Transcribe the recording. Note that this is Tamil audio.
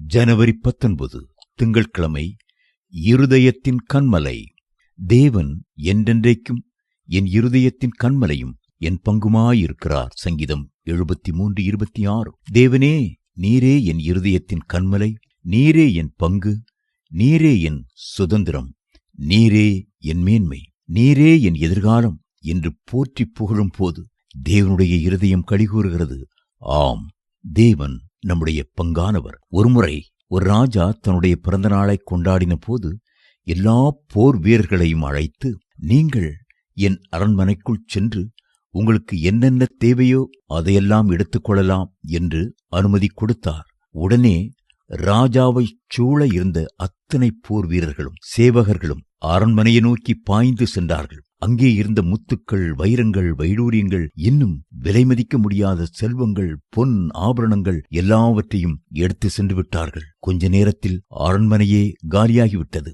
ஜனவரி 19 திங்கட்கிழமை. இருதயத்தின் கன்மலை. தேவன் என்றென்றைக்கும் என் இருதயத்தின் கன்மலையும் என் பங்குமாயிருக்கிறார். சங்கீதம் 73:26. தேவனே, நீரே என் இருதயத்தின் கன்மலை, நீரே என் பங்கு, நீரே என் சுதந்திரம், நீரே என் மேன்மை, நீரே என் எதிர்காலம் என்று போற்றி புகழும் போது தேவனுடைய இருதயம் களிகூறுகிறது. ஆம், தேவன் நம்முடைய பங்கானவர். ஒருமுறை ஒரு ராஜா தன்னுடைய பிறந்த நாளை கொண்டாடின போது எல்லா போர் வீரர்களையும் அழைத்து, நீங்கள் என் அரண்மனைக்குள் சென்று உங்களுக்கு என்னென்ன தேவையோ அதையெல்லாம் எடுத்துக்கொள்ளலாம் என்று அனுமதி கொடுத்தார். உடனே ராஜாவைச் சூழ இருந்த அத்தனை போர் வீரர்களும் சேவகர்களும் அரண்மனையை நோக்கி பாய்ந்து சென்றார்கள். அங்கே இருந்த முத்துக்கள், வைரங்கள், வைடூரியங்கள், இன்னும் விலை மதிக்க முடியாத செல்வங்கள், பொன் ஆபரணங்கள் எல்லாவற்றையும் எடுத்து சென்று விட்டார்கள். கொஞ்ச நேரத்தில் அரண்மனையே காலியாகிவிட்டது.